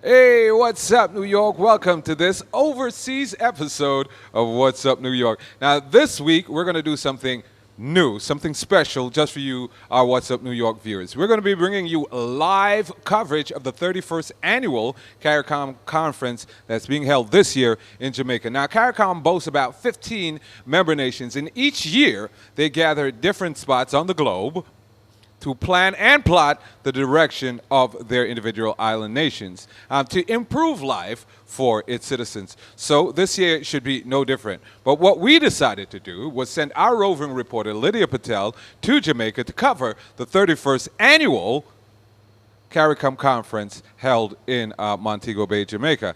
Hey, what's up, New York? Welcome to this overseas episode of What's Up, New York. Now, this week, we're going to do something new, something special just for you, our What's Up, New York viewers. We're going to be bringing you live coverage of the 31st annual Caricom conference that's being held this year in Jamaica. Now, Caricom boasts about 15 member nations, and each year, they gather at different spots on the globe to plan and plot the direction of their individual island nations to improve life for its citizens. So this year should be no different. But what we decided to do was send our roving reporter, Lydia Patel, to Jamaica to cover the 31st annual Caricom conference held in Montego Bay, Jamaica.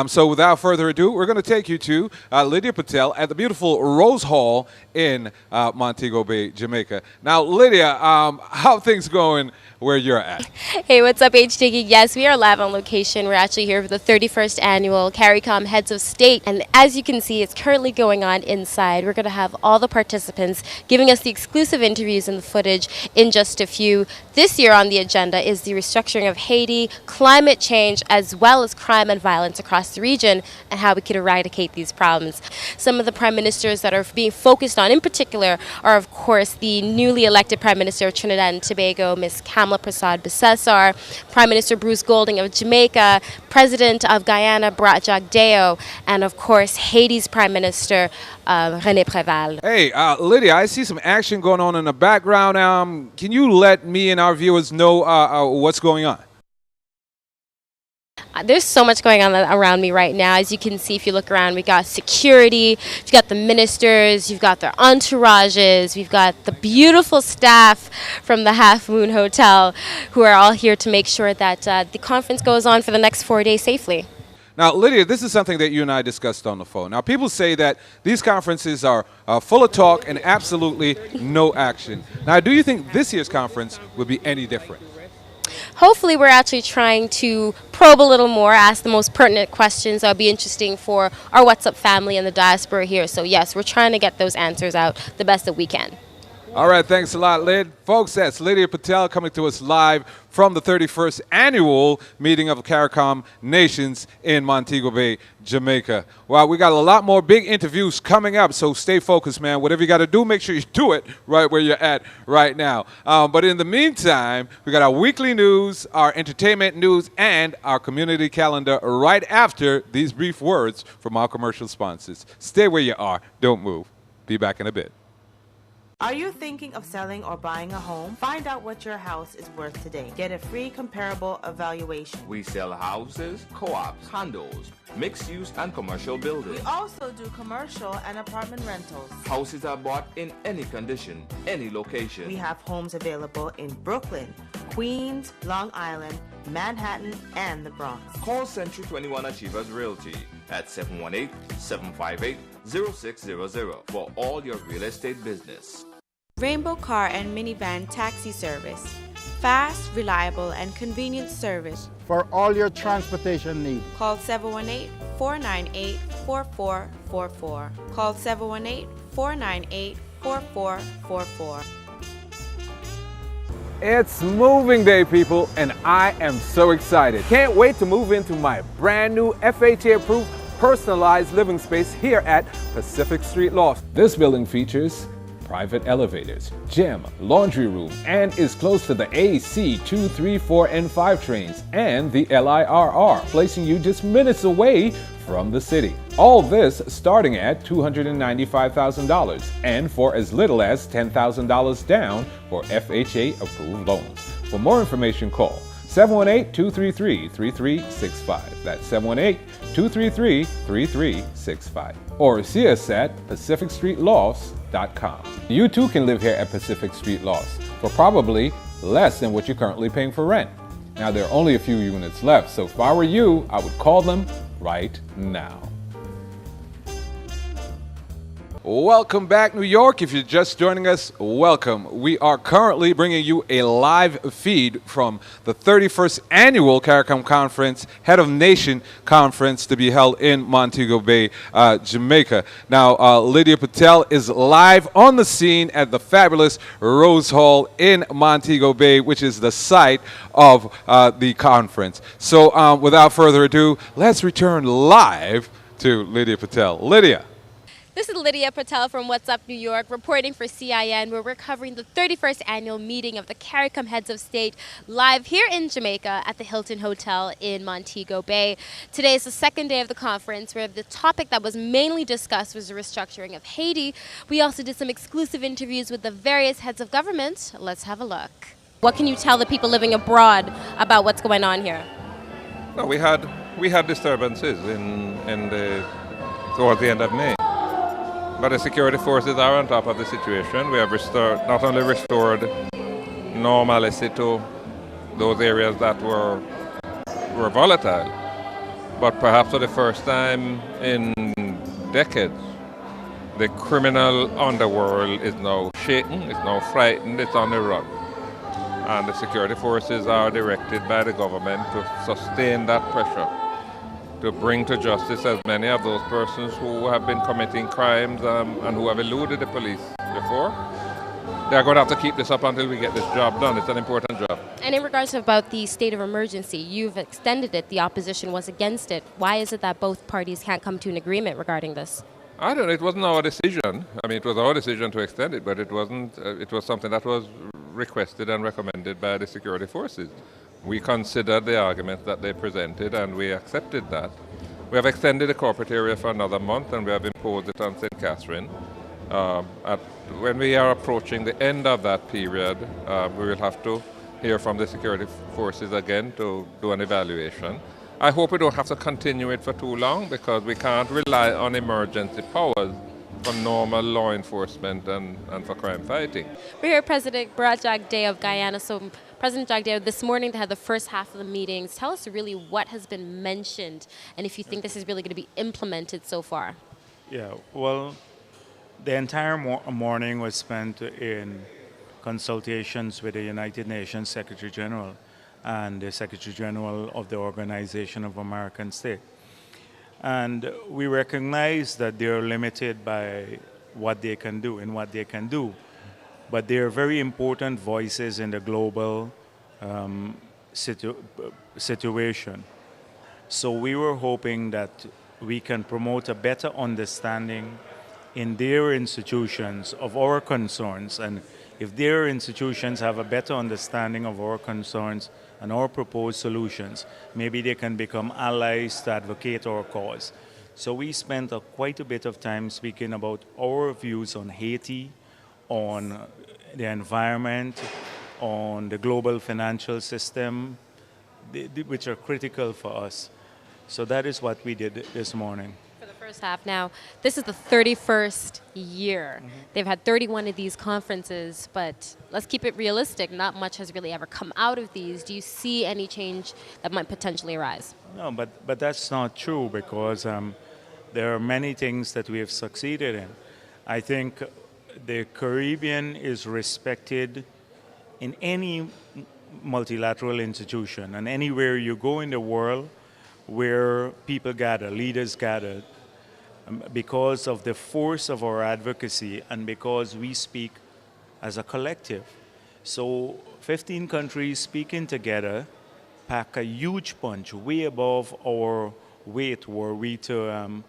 So without further ado, we're going to take you to Lydia Patel at the beautiful Rose Hall in Montego Bay, Jamaica. Now, Lydia, how things going where you're at? Hey, what's up, H. Diggy? Yes, we are live on location. We're actually here for the 31st annual Caricom Heads of State. And as you can see, it's currently going on inside. We're going to have all the participants giving us the exclusive interviews and the footage in just a few. This year on the agenda is the restructuring of Haiti, climate change, as well as crime and violence across the region, and how we could eradicate these problems. Some of the prime ministers that are being focused on in particular are, of course, the newly elected Prime Minister of Trinidad and Tobago, Ms. Kamala Prasad Bissessar, Prime Minister Bruce Golding of Jamaica, President of Guyana, Brat Jagdeo, and, of course, Haiti's Prime Minister, René Préval. Hey, Lydia, I see some action going on in the background. Can you let me and our viewers know what's going on? There's so much going on around me right now. As you can see, if you look around, we got security, you've got the ministers, you've got their entourages, we've got the beautiful staff from the Half Moon Hotel who are all here to make sure that the conference goes on for the next 4 days safely. Now, Lydia, this is something that you and I discussed on the phone. Now, people say that these conferences are full of talk and absolutely no action. Now, do you think this year's conference will be any different? Hopefully, we're actually trying to probe a little more, ask the most pertinent questions that would be interesting for our What's Up family and the diaspora here. So, yes, we're trying to get those answers out the best that we can. All right, thanks a lot, Lyd. Folks, that's Lydia Patel coming to us live from the 31st annual meeting of Caricom Nations in Montego Bay, Jamaica. Well, we got a lot more big interviews coming up, so stay focused, man. Whatever you got to do, make sure you do it right where you're at right now. But in the meantime, we got our weekly news, our entertainment news, and our community calendar right after these brief words from our commercial sponsors. Stay where you are. Don't move. Be back in a bit. Are you thinking of selling or buying a home? Find out what your house is worth today. Get a free comparable evaluation. We sell houses, co-ops, condos, mixed-use and commercial buildings. We also do commercial and apartment rentals. Houses are bought in any condition, any location. We have homes available in Brooklyn, Queens, Long Island, Manhattan, and the Bronx. Call Century 21 Achievers Realty at 718-758-0600 for all your real estate business. Rainbow Car and Minivan Taxi Service. Fast, reliable, and convenient service. For all your transportation needs. Call 718-498-4444. Call 718-498-4444. It's moving day, people, and I am so excited. Can't wait to move into my brand new FHA-approved personalized living space here at Pacific Street Loft. This building features private elevators, gym, laundry room, and is close to the AC 2, 3, 4, and 5 trains and the LIRR, placing you just minutes away from the city. All this starting at $295,000 and for as little as $10,000 down for FHA-approved loans. For more information, call 718-233-3365. That's 718-233-3365. Or see us at PacificStreetLofts.com. You too can live here at Pacific Street Lofts for probably less than what you're currently paying for rent. Now, there are only a few units left, so if I were you, I would call them right now. Welcome back, New York. If you're just joining us, welcome. We are currently bringing you a live feed from the 31st Annual Caricom Conference, Head of Nation Conference to be held in Montego Bay, Jamaica. Now, Lydia Patel is live on the scene at the fabulous Rose Hall in Montego Bay, which is the site of the conference. So, without further ado, let's return live to Lydia Patel. Lydia. This is Lydia Patel from What's Up New York, reporting for CIN, where we're covering the 31st annual meeting of the Caricom Heads of State live here in Jamaica at the Hilton Hotel in Montego Bay. Today is the second day of the conference, where the topic that was mainly discussed was the restructuring of Haiti. We also did some exclusive interviews with the various heads of government. Let's have a look. What can you tell the people living abroad about what's going on here? No, we had disturbances towards the end of May. But the security forces are on top of the situation. We have not only restored normalcy to those areas that were volatile, but perhaps for the first time in decades, the criminal underworld is now shaken, it's now frightened, it's on the run. And the security forces are directed by the government to sustain that pressure, to bring to justice as many of those persons who have been committing crimes and who have eluded the police before. They are going to have to keep this up until we get this job done. It's an important job. And in regards to about the state of emergency, you've extended it. The opposition was against it. Why is it that both parties can't come to an agreement regarding this? I don't know. It wasn't our decision. I mean, it was our decision to extend it, but it wasn't. It was something that was requested and recommended by the security forces. We considered the arguments that they presented and we accepted that. We have extended the corporate area for another month and we have imposed it on St. Catherine. When we are approaching the end of that period, we will have to hear from the security forces again to do an evaluation. I hope we don't have to continue it for too long because we can't rely on emergency powers for normal law enforcement and for crime fighting. We're here, President Brajag Day of Guyana. So, President Jagdeo, this morning they had the first half of the meetings. Tell us really what has been mentioned and if you think this is really going to be implemented so far. Yeah, well, the entire morning was spent in consultations with the United Nations Secretary General and the Secretary General of the Organization of American States. And we recognize that they are limited by what they can do and what they can do. But they are very important voices in the global situation. So we were hoping that we can promote a better understanding in their institutions of our concerns. And if their institutions have a better understanding of our concerns and our proposed solutions, maybe they can become allies to advocate our cause. So we spent quite a bit of time speaking about our views on Haiti, on the environment, on the global financial system, which are critical for us. So that is what we did this morning. For the first half now, this is the 31st year. Mm-hmm. They've had 31 of these conferences, but let's keep it realistic. Not much has really ever come out of these. Do you see any change that might potentially arise? No, but that's not true because there are many things that we have succeeded in. I think the Caribbean is respected in any multilateral institution and anywhere you go in the world where people gather, leaders gather, because of the force of our advocacy and because we speak as a collective. So 15 countries speaking together pack a huge punch, way above our weight were we to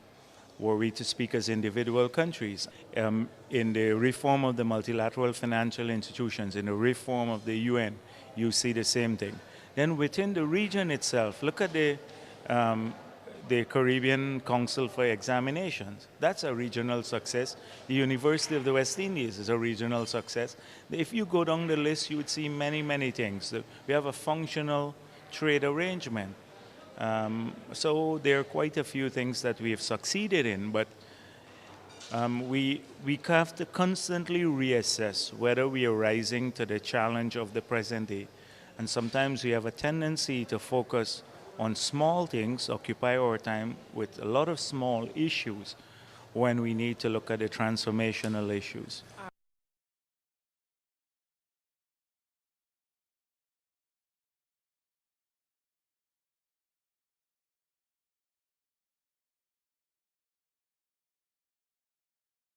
speak as individual countries. In the reform of the multilateral financial institutions, in the reform of the UN, you see the same thing. Then within the region itself, look at the Caribbean Council for Examinations. That's a regional success. The University of the West Indies is a regional success. If you go down the list, you would see many, many things. We have a functional trade arrangement. So there are quite a few things that we have succeeded in, but we have to constantly reassess whether we are rising to the challenge of the present day. And sometimes we have a tendency to focus on small things, occupy our time with a lot of small issues, when we need to look at the transformational issues.